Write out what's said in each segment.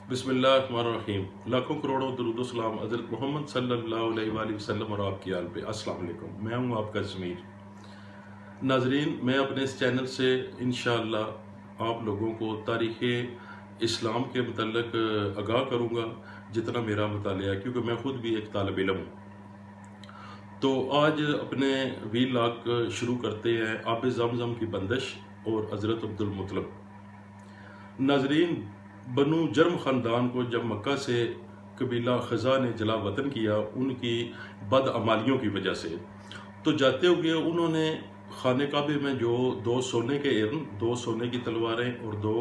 बिस्मिल्लाहिर्रहमानिर्रहीम। लाखों करोड़ों दरूद सलाम हज़रत मोहम्मद सल्लल्लाहु अलैहि वसल्लम और आपकी आल पे। अस्सलाम वालेकुम। मैं हूँ आपका ज़मीर। नाजरीन, मैं अपने इस चैनल से इंशाअल्लाह आप लोगों को तारीख़ इस्लाम के मतलब आगाह करूँगा जितना मेरा मुतालिया है, क्योंकि मैं ख़ुद भी एक तालिब इल्म हूँ। तो आज अपने व्लॉग शुरू करते हैं आब ज़मज़म की बंदिश और हज़रत अब्दुल मुत्तलिब। नाजरीन, बनु जर्म ख़ानदान को जब मक्का से कबीला ख़ज़ा ने जला वतन किया उनकी बदअमालियों की वजह से, तो जाते हुए उन्होंने खाने काबे में जो 2 सोने के इर्न, 2 सोने की तलवारें और 2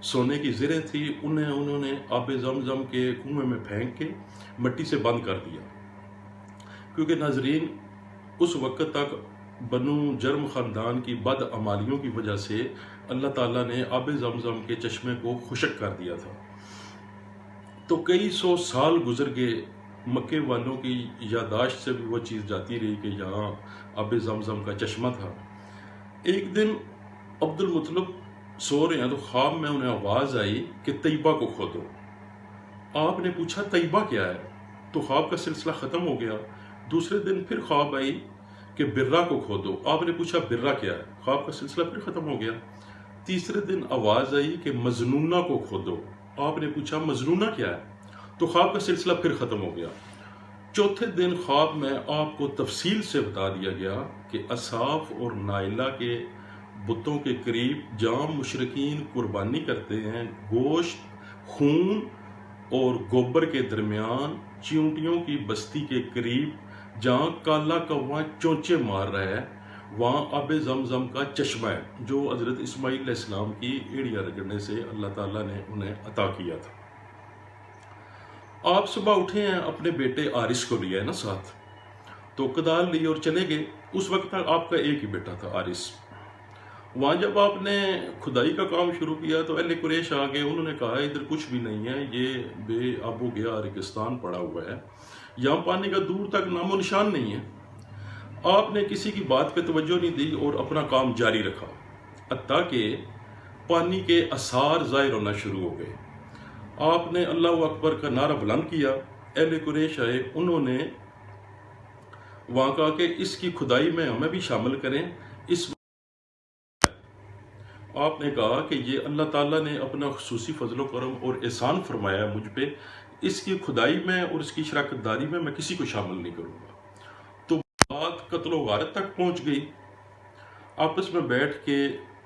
सोने की ज़रें थी, उन्होंने आब ज़मज़म के कुएं में फेंक के मिट्टी से बंद कर दिया। क्योंकि नाजरीन, उस वक्त तक बनु जर्म ख़ानदान की बदअमालियों की वजह से अल्लाह ताला ने आब ज़मज़म के चश्मे को खुशक कर दिया था। तो कई सौ साल गुजर गए, मक्के वालों की यादाश्त से भी वो चीज़ जाती रही कि यहाँ आब ज़मज़म का चश्मा था। एक दिन अब्दुल मुत्तलिब सो रहे हैं तो ख्वाब में उन्हें आवाज़ आई कि तैयबा को खोदो। आपने पूछा तैयबा क्या है, तो ख्वाब का सिलसिला ख़त्म हो गया। दूसरे दिन फिर ख्वाब आई कि बिर्रा को खोदो। आपने पूछा बिर्रा क्या है, ख्वाब का सिलसिला फिर ख़त्म हो गया। तीसरे दिन आवाज़ आई कि मजनूना को खोदो। आपने पूछा मजनूना क्या है, तो ख्वाब का सिलसिला फिर ख़त्म हो गया। चौथे दिन ख्वाब में आपको तफसील से बता दिया गया कि असाफ और नाइला के बुतों के करीब जहाँ मुशरिकीन कुर्बानी करते हैं, गोश्त, खून और गोबर के दरमियान चींटियों की बस्ती के करीब जहाँ काला कौवा चोंचे मार रहा है, वहाँ आब ज़मज़म का चश्मा है जो हज़रत इस्माईल अलैहिस्सलाम की एड़ियाँ रगड़ने से अल्लाह ताला ने उन्हें अता किया था। आप सुबह उठे हैं, अपने बेटे आरिस को लिया है ना साथ, तो कदाल ली और चले गए। उस वक्त तक आपका एक ही बेटा था आरिस। वहाँ जब आपने खुदाई का काम शुरू किया तो अहले कुरैश आ गए। उन्होंने कहा इधर कुछ भी नहीं है, ये बे आबो गया रेगिस्तान पड़ा हुआ है, यहाँ पानी का दूर तक नामो निशान नहीं है। आपने किसी की बात पे तवज्जो नहीं दी और अपना काम जारी रखा, हत्ता कि पानी के आसार ज़ाहिर होना शुरू हो गए। आपने अल्लाह अकबर का नारा बुलंद किया। अहले कुरैश आए, उन्होंने वहाँ कहा कि इसकी खुदाई में हमें भी शामिल करें। इस आपने कहा कि ये अल्लाह ताला ने अपना खुसूसी फजलो करम और एहसान फरमाया मुझ पे, इसकी खुदाई में और इसकी शराकतदारी में मैं किसी को शामिल नहीं करूँगा। तो बात कत्लो गारत तक पहुँच गई। आपस में बैठ के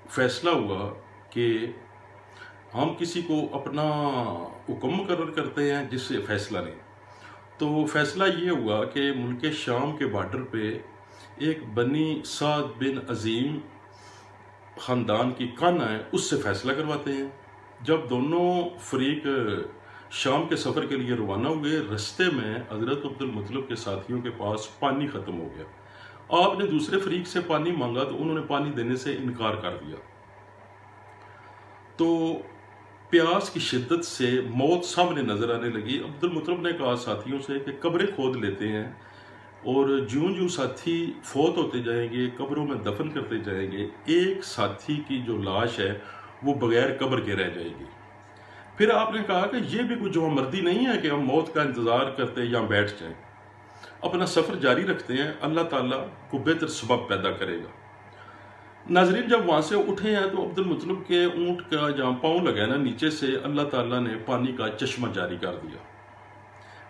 फैसला हुआ कि हम किसी को अपना हुक्म मुकर्रर करते हैं जिससे फैसला लें। तो फैसला ये हुआ कि मुल्क शाम के बॉर्डर पे एक बनी साद बिन अजीम ख़ानदान की काना है, उससे फैसला करवाते हैं। जब दोनों फरीक शाम के सफ़र के लिए रवाना हुए, रस्ते में हज़रत अब्दुल मुत्तलिब के साथियों के पास पानी ख़त्म हो गया। आपने दूसरे फरीक से पानी मांगा तो उन्होंने पानी देने से इनकार कर दिया। तो प्यास की शिद्दत से मौत सामने नजर आने लगी। अब्दुल मुत्तलिब ने कहा साथियों से कि कब्रें खोद लेते हैं और ज्यों ज्यों साथी फौत होते जाएंगे, कब्रों में दफन करते जाएंगे, एक साथी की जो लाश है वो बगैर कब्र के रह जाएगी। फिर आपने कहा कि ये भी कुछ जवामर्दी नहीं है कि हम मौत का इंतज़ार करते हैं या बैठ जाएं, अपना सफ़र जारी रखते हैं, अल्लाह ताला को बेहतर सबब पैदा करेगा। नाजरीन, जब वहाँ से उठे हैं तो अब्दुल मुत्तलिब के ऊँट का जहाँ पाँव लगा ना, नीचे से अल्लाह ताला ने पानी का चश्मा जारी कर दिया।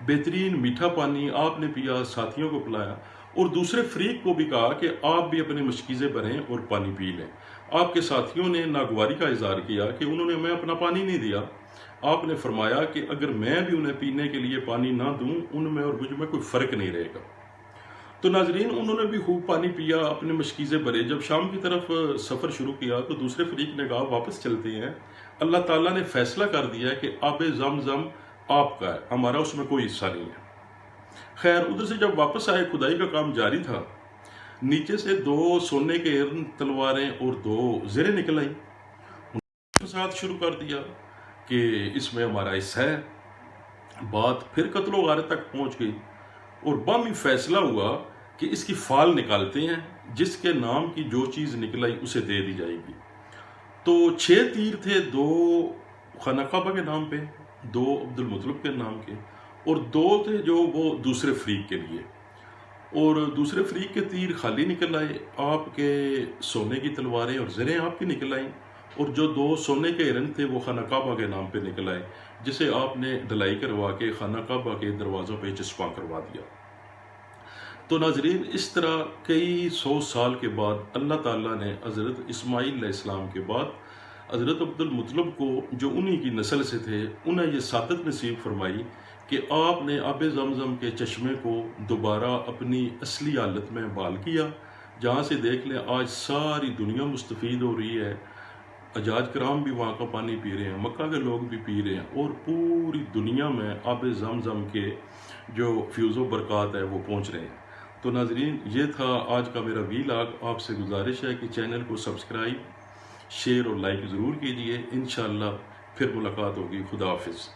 बेहतरीन मीठा पानी आपने पिया, साथियों को पिलाया और दूसरे फरीक को भी कहा कि आप भी अपने मशकीज़े भरें और पानी पी लें। आपके साथियों ने नागवारी का इज़हार किया कि उन्होंने हमें अपना पानी नहीं दिया। आपने फरमाया कि अगर मैं भी उन्हें पीने के लिए पानी ना दूँ, उनमें और मुझ में कोई फ़र्क नहीं रहेगा। तो नाजरीन, उन्होंने भी खूब पानी पिया, अपने मशकीज़े भरे। जब शाम की तरफ सफ़र शुरू किया तो दूसरे फरीक ने कहा वापस चलते हैं, अल्लाह ताला ने फैसला कर दिया है कि आब ज़मज़म आपका है, हमारा उसमें कोई हिस्सा नहीं है। खैर, उधर से जब वापस आए, खुदाई का काम जारी था। नीचे से 2 सोने के इर्न, तलवारें और 2 ज़रें निकल आई। उन्होंने साथ शुरू कर दिया कि इसमें हमारा हिस्सा है। बात फिर कत्लो गारत तक पहुँच गई और बामी फैसला हुआ कि इसकी फाल निकालते हैं, जिसके नाम की जो चीज़ निकल आई उसे दे दी जाएगी। तो 6 तीर थे, 2 खाना काबा के नाम पे, دو عبد المطلب کے نام کے، اور دو تھے جو وہ دوسرے فریق کے لیے، اور دوسرے فریق کے تیر خالی نکل آئے، آپ کے سونے کی تلواریں اور زریں آپ کی نکل آئیں، اور جو دو سونے کے ہرن تھے وہ خانہ کعبہ کے نام پہ نکل آئے، جسے آپ نے ڈھلائی کروا کے خانہ کعبہ کے دروازوں پہ چسپاں کروا دیا۔ تو ناظرین، اس طرح کئی سو سال کے بعد اللہ تعالیٰ نے حضرت اسماعیل علیہ السلام کے بعد حضرت عبد المطلب کو، جو انہی کی نسل سے تھے، انہیں یہ سعادت نصیب فرمائی کہ آپ نے آب زمزم کے چشمے کو دوبارہ اپنی اصلی حالت میں بحال کیا، جہاں سے دیکھ لیں آج ساری دنیا مستفید ہو رہی ہے، حجاج کرام بھی وہاں کا پانی پی رہے ہیں، مکہ کے لوگ بھی پی رہے ہیں، اور پوری دنیا میں آب زمزم کے جو فیوز و برکات ہے وہ پہنچ رہے ہیں۔ تو ناظرین، یہ تھا آج کا میرا ویلاگ۔ آپ سے گزارش ہے کہ چینل کو سبسکرائب، شیئر اور لائک ضرور کیجئے۔ انشاءاللہ پھر ملاقات ہوگی۔ خدا حافظ۔